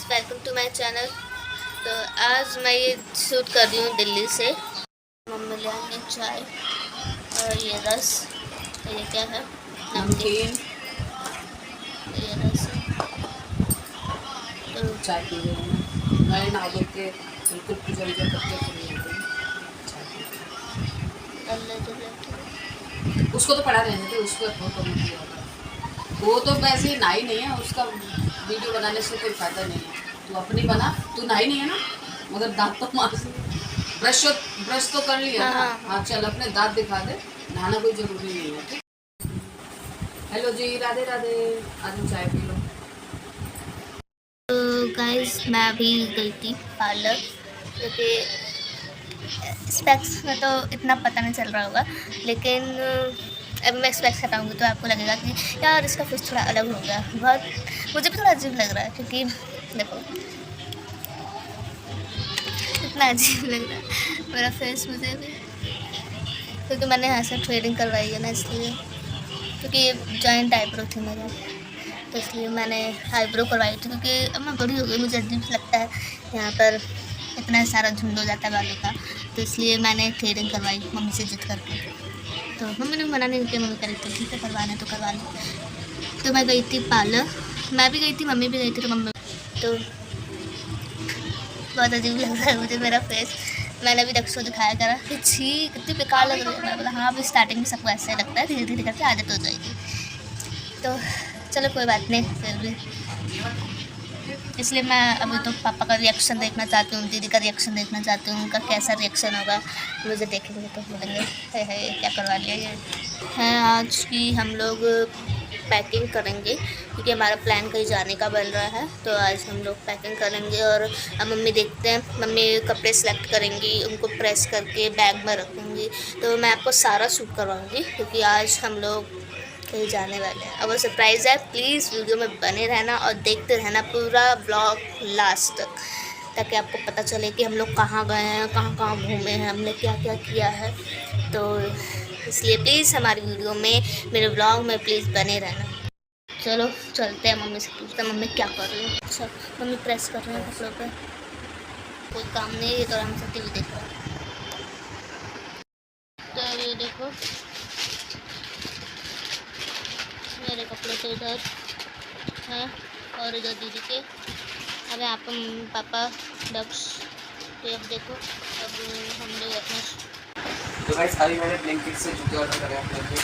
Welcome to my channel. तो आज मैं ये शूट कर रही हूँ दिल्ली से। मम्मी ले आएंगे चाय और ये रस, ये क्या है, नमकीन। ये रस है। तो चाय पी रहे हैं। मैं नहा धो के बिल्कुल पूजा वूजा करके फ्री हो गई। अल्लाह तो बैठे। उसको तो पढ़ा रहने थे, उसको फोटो में किया होगा। वो तो वैसे ही नहा ही नहीं है, उसका वीडियो बनाने से कोई फायदा नहीं है। तू अपनी बना, तू नहा ही नहीं है ना, मगर दांत तो मार ब्रश तो कर लिया ना। हाँ चल अपने दांत दिखा दे, नहाना कोई जरूरी नहीं है। हेलो जी, राधे राधे। आज चाय पी लो। तो गाइस मैं अभी गई थी पार्लर, क्योंकि स्पेक्स में तो इतना पता नहीं चल रहा होगा, लेकिन अब मैं स्पेक्स हटाऊंगी तो आपको लगेगा कि यार इसका फेस थोड़ा अलग हो गया। बहुत मुझे भी थोड़ा अजीब लग रहा है, क्योंकि देखो इतना अजीब लग रहा है मेरा फेस मुझे भी, क्योंकि मैंने यहाँ से थ्रेडिंग करवाई है ना, इसलिए। क्योंकि ये जॉइंट आईब्रो थी मेरी, तो इसलिए मैंने आईब्रो करवाई थी। क्योंकि अब मैं बड़ी हो गई, मुझे अजीब लगता है यहाँ पर इतना सारा झुंड हो जाता है बालों का, तो इसलिए मैंने थ्रेडिंग करवाई मम्मी से जिद करके। तो मम्मी ने मना नहीं किया, मम्मी कह रही थी ठीक है करवाना तो करवा लो। तो मैं गई थी पार्लर, मैं भी गई थी, मम्मी भी गई थी। तो मम्मी तो बहुत अजीब लग रहा है मुझे मेरा फेस। मैंने भी रक्सो दिखाया करा कि छी कितनी बेकार लग रही है। मैं बोला हाँ, अभी स्टार्टिंग में सबको ऐसा ही लगता है, धीरे धीरे करके आदत हो जाएगी। तो चलो कोई बात नहीं, फिर भी इसलिए मैं अभी तो पापा का रिएक्शन देखना चाहती हूँ, दीदी का रिएक्शन देखना चाहती हूँ, उनका कैसा रिएक्शन होगा मुझे देखेंगे तो बोलेंगे है क्या करवा लिया ये है। आज की हम लोग पैकिंग करेंगे, क्योंकि हमारा प्लान कहीं जाने का बन रहा है। तो आज हम लोग पैकिंग करेंगे, और अब मम्मी देखते हैं, मम्मी कपड़े सेलेक्ट करेंगी, उनको प्रेस करके बैग में रखूँगी। तो मैं आपको सारा शूट करवाऊँगी, क्योंकि आज हम लोग कहीं जाने वाले हैं। अगर सरप्राइज़ है, प्लीज़ वीडियो में बने रहना और देखते रहना पूरा ब्लॉग लास्ट तक, ताकि आपको पता चले कि हम लोग कहाँ गए हैं, कहाँ कहाँ घूमे हैं, हमने क्या क्या किया है। तो इसलिए प्लीज़ हमारी वीडियो में, मेरे ब्लॉग में प्लीज़ बने रहना। चलो चलते हैं, मम्मी से पूछते हैं मम्मी क्या कर रही है। अच्छा, मम्मी प्रेस कर रहे हैं कपड़ों पर, कोई काम नहीं है तो आराम से टीवी देख रहा है। तो ये देखो मेरे कपड़े तो इधर हैं और इधर दीदी के। अब यहाँ पर मम्मी पापा डक्स। तो अब देखो, अब हम लोग अपने तो गाइस अभी मैंने ब्लिंकिट से जूते ऑर्डर करे अपने लिए।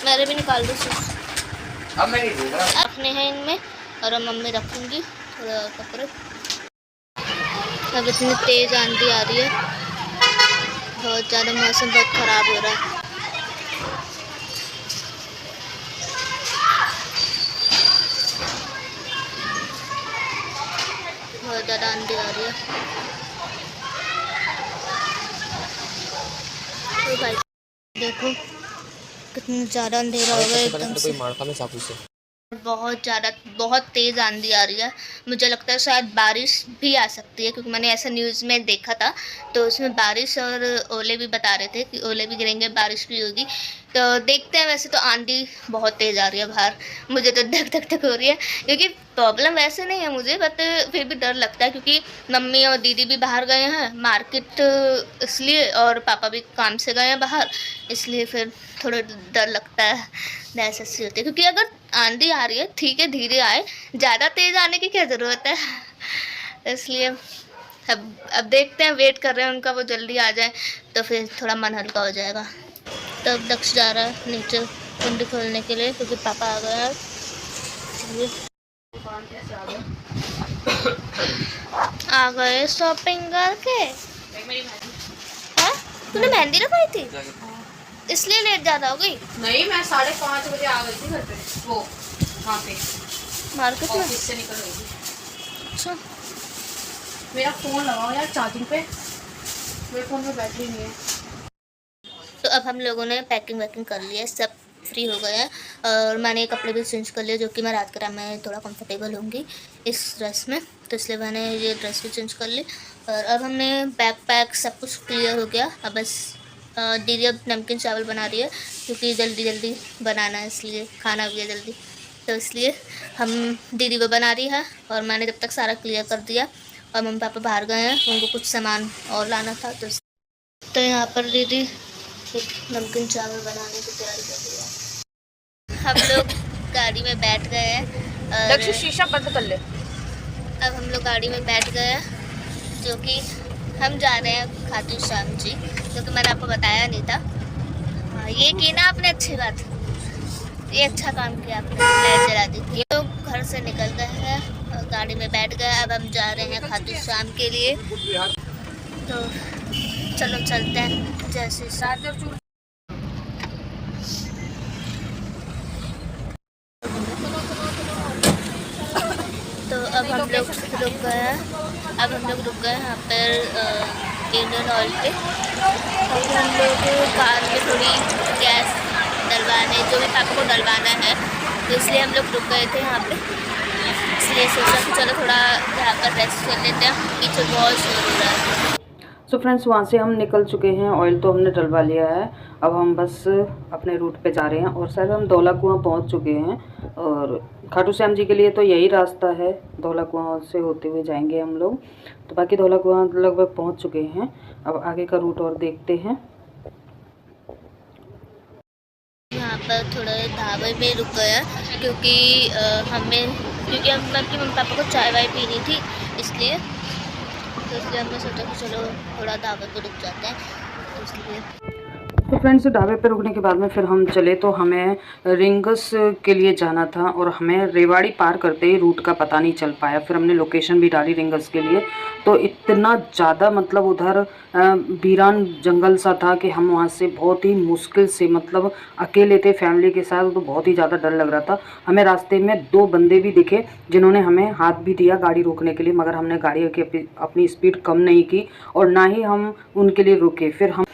मेरे भी निकाल दो सूट। अब मैं नहीं दूंगा। अपने हैं इनमें, और अब मम्मी रखूँगी थोड़ा कपड़े। अब इतनी तेज़ आंधी आ रही है, बहुत ज़्यादा मौसम बहुत ख़राब हो रहा है। बहुत ज़्यादा आंधी आ रही है। तो भाई देखो कितनी ज़्यादा अंधेरा हो गया एकदम से। बहुत ज़्यादा, बहुत तेज़ आंधी आ रही है। मुझे लगता है शायद बारिश भी आ सकती है, क्योंकि मैंने ऐसा न्यूज़ में देखा था, तो उसमें बारिश और ओले भी बता रहे थे कि ओले भी गिरेंगे, बारिश भी होगी। तो देखते हैं। वैसे तो आंधी बहुत तेज़ आ रही है बाहर, मुझे तो धक धक धक हो रही है, क्योंकि प्रॉब्लम वैसे नहीं है मुझे, बट फिर भी डर लगता है, क्योंकि मम्मी और दीदी भी बाहर गए हैं मार्केट, इसलिए, और पापा भी काम से गए हैं बाहर, इसलिए फिर थोड़ा डर लगता है। ऐसी ऐसी होती है, क्योंकि अगर आंधी आ रही है ठीक है, धीरे आए, ज़्यादा तेज़ आने की क्या ज़रूरत है। इसलिए अब देखते हैं, वेट कर रहे हैं उनका, वो जल्दी आ जाए तो फिर थोड़ा मन हल्का हो जाएगा। तब दक्ष जा रहा है नीचे कुंडी खोलने के लिए, क्योंकि पापा आ गए हैं। आ गए शॉपिंग करके। हाँ, तूने मेहंदी लगाई थी इसलिए लेट ज़्यादा हो गई? नहीं, मैं 5:30 बजे आ गई थी घर पे, वो वहाँ पे मार्केट में ऑफिस से निकल गई थी। अच्छा, मेरा फ़ोन लगाओ यार चार्जिंग पे, मेरे फ़ोन में बैटरी नहीं है। तो अब हम लोगों ने पैकिंग वैकिंग कर लिया है, सब फ्री हो गए हैं, और मैंने कपड़े भी चेंज कर लिए, जो कि मैं रात के टाइम में थोड़ा कंफर्टेबल होंगी इस ड्रेस में, तो इसलिए मैंने ये ड्रेस भी चेंज कर ली। और अब हमने बैग पैक सब कुछ क्लियर हो गया। अब बस दीदी अब नमकीन चावल बना रही है क्योंकि जल्दी जल्दी बनाना है, इसलिए खाना भी है जल्दी, तो इसलिए हम दीदी वो बना रही है और मैंने जब तक सारा क्लियर कर दिया। और मम्मी पापा बाहर गए हैं, उनको कुछ सामान और लाना था, तो यहाँ पर दीदी नमकीन चावल बनाने की तैयारी कर रही है। हम लोग गाड़ी में बैठ गए हैं और शीशा बंद कर ले। अब हम लोग गाड़ी में बैठ गए हैं, जो कि हम जा रहे हैं खाटू श्याम जी, क्योंकि मैंने आपको बताया नहीं था। हाँ, ये की ना आपने अच्छी बात, ये अच्छा काम किया आपने, लाइट जला दी। ये लोग घर से निकल गए हैं और गाड़ी में बैठ गए। अब हम जा रहे हैं खाटू श्याम के लिए, तो चलो चलते हैं। जैसे तो अब हम लोग रुक गए हैं, यहाँ पर इंडियन ऑयल पे। अब हम लोग कार में थोड़ी गैस डलवाने, जो भी पापा को डलवाना है, तो इसलिए हम लोग रुक गए थे यहाँ पे। इसलिए सोचा कि चलो थोड़ा यहाँ पर रेस्ट कर लेते हैं, पीछे बहुत शोर हो रहा है। सो फ्रेंड्स, वहाँ से हम निकल चुके हैं, ऑयल तो हमने डलवा लिया है। अब हम बस अपने रूट पे जा रहे हैं और शायद हम धौला कुआं पहुँच चुके हैं। और खाटू श्याम जी के लिए तो यही रास्ता है, धौला कुआं से होते हुए जाएंगे हम लोग। तो बाकी धौला कुआं लगभग पहुँच चुके हैं, अब आगे का रूट और देखते हैं। यहाँ पर थोड़ा ढाबे में रुक गया क्योंकि हम मम्मी पापा को चाय वाय पीनी थी, इसलिए हमने सोचा कि चलो थोड़ा ढाबे पे रुक जाते हैं, तो इसलिए। तो फ्रेंड्स, ढाबे पे रुकने के बाद में फिर हम चले, तो हमें रिंगस के लिए जाना था और हमें रेवाड़ी पार करते ही रूट का पता नहीं चल पाया। फिर हमने लोकेशन भी डाली रिंगस के लिए, तो इतना ज़्यादा मतलब उधर वीरान जंगल सा था कि हम वहाँ से बहुत ही मुश्किल से, मतलब अकेले थे फैमिली के साथ, तो बहुत ही ज़्यादा डर लग रहा था। हमें रास्ते में 2 बंदे भी दिखे जिन्होंने हमें हाथ भी दिया गाड़ी रोकने के लिए, मगर हमने गाड़ी की अपनी स्पीड कम नहीं की और ना ही हम उनके लिए रुके। फिर हम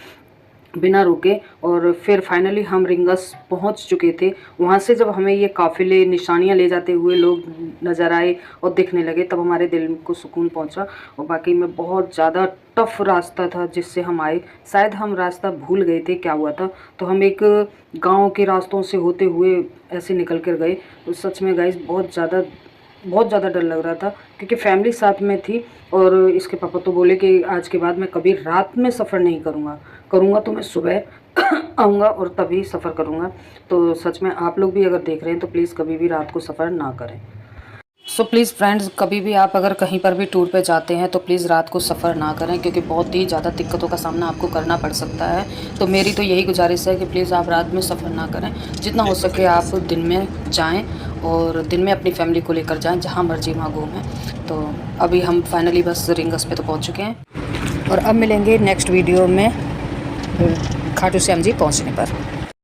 बिना रुके और फिर फाइनली हम रिंगस पहुंच चुके थे। वहां से जब हमें ये काफ़िले निशानियां ले जाते हुए लोग नज़र आए और दिखने लगे, तब हमारे दिल को सुकून पहुंचा। और बाकी में बहुत ज़्यादा टफ़ रास्ता था जिससे हम आए, शायद हम रास्ता भूल गए थे क्या हुआ था, तो हम एक गांव के रास्तों से होते हुए ऐसे निकल कर गए। तो सच में गाइस बहुत ज़्यादा डर लग रहा था क्योंकि फैमिली साथ में थी। और इसके पापा तो बोले कि आज के बाद मैं कभी रात में सफ़र नहीं करूँगा तो मैं सुबह आऊँगा और तभी सफ़र करूँगा। तो सच में आप लोग भी अगर देख रहे हैं तो प्लीज़ कभी भी रात को सफ़र ना करें। सो प्लीज़ फ्रेंड्स, कभी भी आप अगर कहीं पर भी टूर पे जाते हैं तो प्लीज़ रात को सफ़र ना करें, क्योंकि बहुत ही ज़्यादा दिक्कतों का सामना आपको करना पड़ सकता है। तो मेरी तो यही गुजारिश है कि प्लीज़ आप रात में सफ़र ना करें, जितना हो सके आप दिन में जाएं और दिन में अपनी फैमिली को लेकर जाएं, जहां मर्जी वहाँ घूमें। तो अभी हम फाइनली बस रिंगस पे तो पहुँच चुके हैं और अब मिलेंगे नेक्स्ट वीडियो में खाटू श्याम जी पहुँचने पर।